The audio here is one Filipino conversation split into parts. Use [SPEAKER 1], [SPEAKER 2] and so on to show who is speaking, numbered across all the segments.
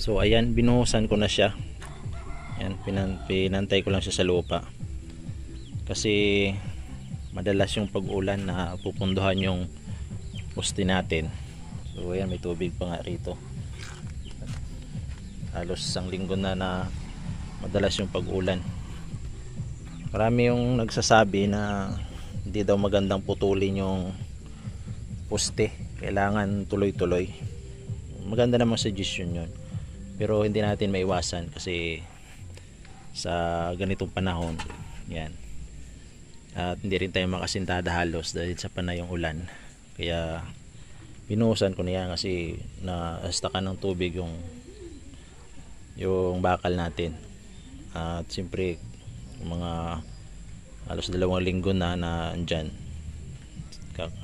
[SPEAKER 1] So ayan, binuhusan ko na siya. Ayan, pinantay ko lang siya sa lupa. Kasi madalas yung pag-ulan na pupunduhan yung poste natin. So ayan, may tubig pa nga rito. Halos isang linggo na madalas yung pag-ulan. Marami yung nagsasabi na hindi daw magandang putulin yung poste. Kailangan tuloy-tuloy. Maganda namang suggestion yun. Pero hindi natin maiwasan kasi sa ganitong panahon, yan. At hindi rin tayo makasintada halos dahil sa panay yung ulan. Kaya binuhusan ko na yan kasi naastakan ng tubig yung bakal natin. At siyempre mga halos 2 linggo na andyan,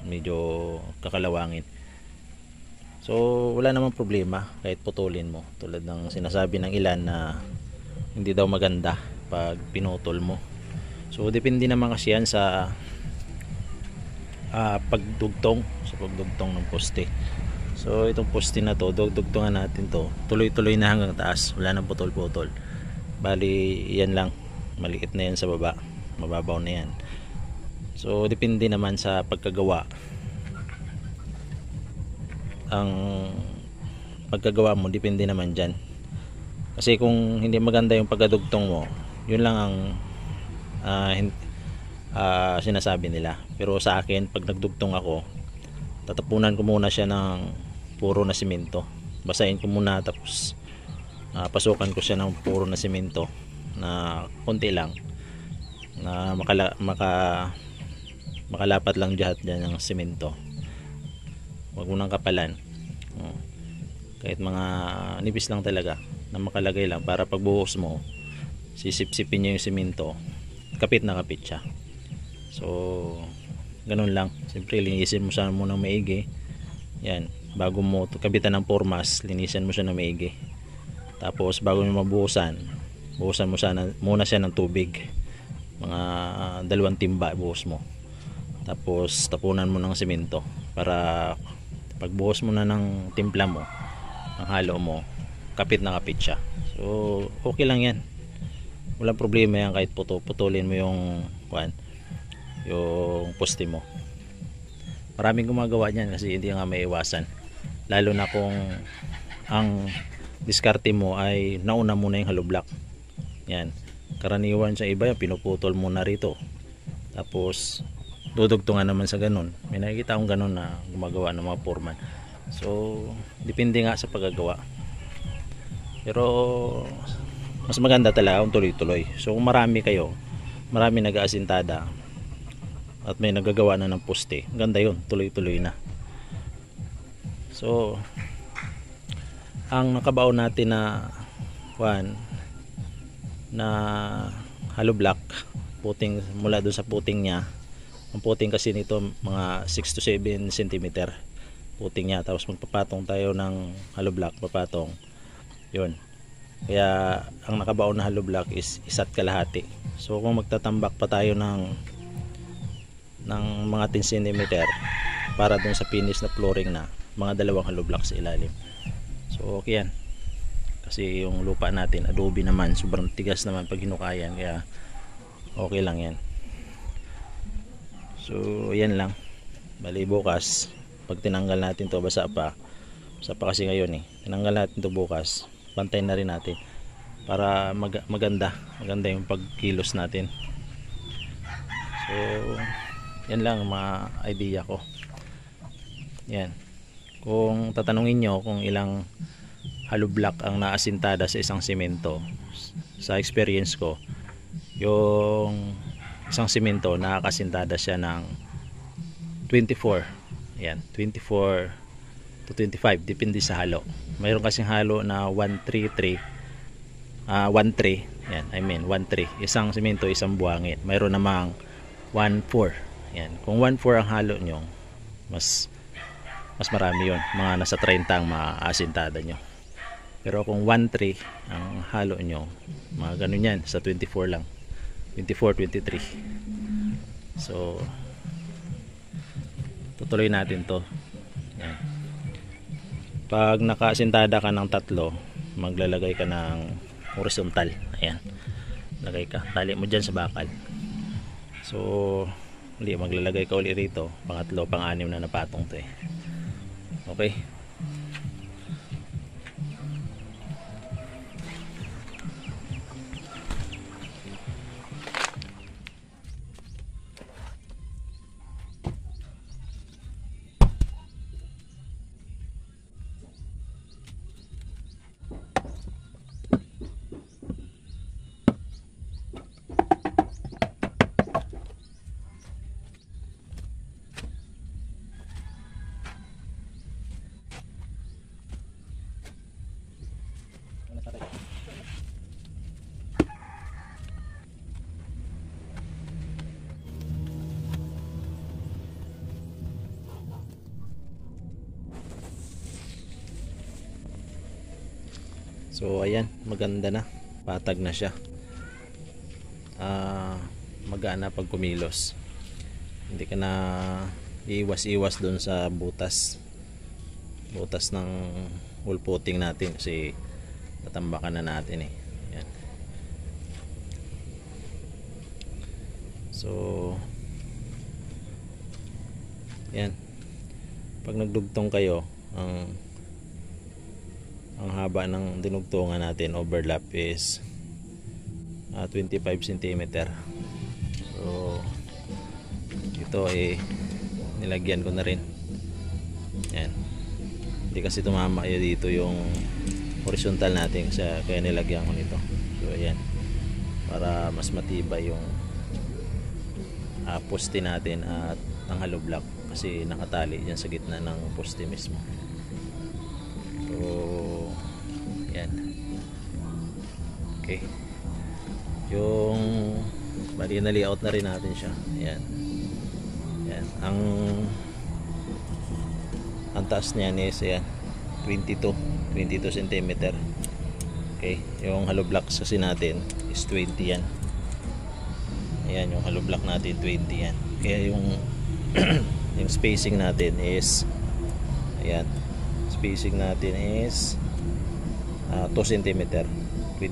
[SPEAKER 1] medyo kakalawangin. So wala namang problema kahit putulin mo, tulad ng sinasabi ng ilan na hindi daw maganda pag pinutol mo. So depende naman kasi yan sa pagdugtong ng poste. So itong poste na to, dugtungan natin to, tuloy-tuloy na hanggang taas, wala nang putol-putol. Bali yan lang, maliit na yan sa baba, mababaw na yan. So depende naman sa pagkagawa. Ang pagkagawa mo depende naman dyan, kasi kung hindi maganda yung pagdugtong mo, yun lang ang sinasabi nila. Pero sa akin, pag nagdugtong ako, tatapunan ko muna siya ng puro na simento, basahin ko muna, tapos pasukan ko siya ng puro na simento na konti lang, na makalapat lang dyan ng simento. Huwag mo nang kapalan, kahit mga nipis lang talaga na makalagay lang, para pagbuhos mo sisip-sipin niya yung simento, kapit na kapit siya. So ganun lang. Siyempre linisin mo siya muna maigi. Yan, bago mo kabitan ng formas, linisin mo siya na maigi. Tapos bago mo mabuhusan, buhusan mo muna siya ng tubig, mga 2 timba buhos mo. Tapos tapunan mo ng simento para pagbuhos mo na ng timpla mo, ang halo mo, kapit na kapit siya. So okay lang yan, walang problema yan kahit putulin mo yung poste mo. Maraming gumagawa niyan kasi hindi nga maiwasan, lalo na kung ang diskarte mo ay nauna muna yung hollow block. Yan, karaniwan sa iba yan, pinuputol muna rito, tapos dudugtungan naman sa ganun. May nakikita akong ganun na gumagawa ng mga foreman. So depende nga sa paggagawa, pero mas maganda talaga kung tuloy-tuloy. So kung marami nag-aasintada at may nagagawa na ng poste, ganda yun, tuloy-tuloy na. So ang nakabaon natin na hollow block, puting, mula doon sa puting niya. Ang puting kasi nito mga 6 to 7 cm puting niya, tapos magpapatong tayo ng hollow block, papatong yun. Kaya ang nakabaon na hollow block is 1.5. So kung magtatambak pa tayo ng mga 10 cm para dun sa finish na flooring na, mga 2 hollow block sa ilalim. So okay yan, kasi yung lupa natin adobe naman, sobrang tigas naman pag hinukayan, kaya okay lang yan. So yan lang. Bali bukas, pag tinanggal natin to, basa pa kasi ngayon tinanggal natin to bukas, pantayin na rin natin para maganda yung pagkilos natin. So yan lang mga idea ko. Yan, kung tatanungin nyo kung ilang hollow block ang naasintada sa isang simento, sa experience ko, yung isang simento nakakasintada siya ng 24. Yan, 24 to 25, depende sa halo. Mayroon kasing halo na 133, 13. Yan, 13. Isang simento, isang buhangin. Mayroon namang 14. Yan, kung 14 ang halo nyo, mas mas marami yon, mga nasa 30 ang maaasintada nyo. Pero kung 1-3 ang halo nyo, mga ganun yan, sa 24 lang, 24-23. So tutuloy natin to. Yan. Pag nakaasintada ka ng 3, maglalagay ka ng horizontal. Ayan, lagay ka, tali mo dyan sa bakal. So maglalagay ka ulit rito, pangatlo, pang-anim na napatong to eh. Okay. So ayan, maganda na, patag na siya. Magana pag kumilos, hindi ka na iwas-iwas dun sa butas ng hole putting natin kasi tatambakan na natin eh. Ayan. So ayan, pag nagdugtong kayo, ang haba ng dinugtungan natin, overlap is 25 cm. So ito eh nilagyan ko na rin. Yan, hindi kasi tumama dito yung horizontal natin, kaya nilagyan ko nito. So ayan, para mas matibay yung poste natin at ang hollow block, kasi nakatali dyan sa gitna ng poste mismo. So yan, okay. Yung bali na layout na rin natin siya. Yan, yan. Ang taas niyan is yan, 22 cm. Okay, yung hollow blocks kasi natin is 20 yan. Ayan, yung hollow block natin 20 yan. Kaya yung yung spacing natin is ayan, spacing natin is 2 cm, 2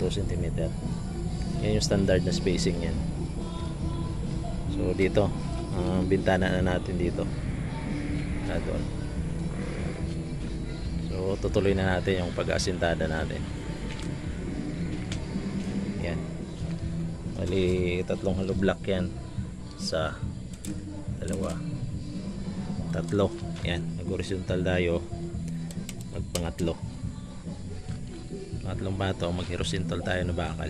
[SPEAKER 1] cm. Yan yung standard na spacing yan. So dito, bintana na natin dito na doon. So tutuloy na natin yung pag-asintada natin. Yan, bali 3 hollow block yan, sa 2, 3. Yan, nag-horizontal tayo, magpangatlo, pangatlong pato, mag-horizontal tayo na bakal.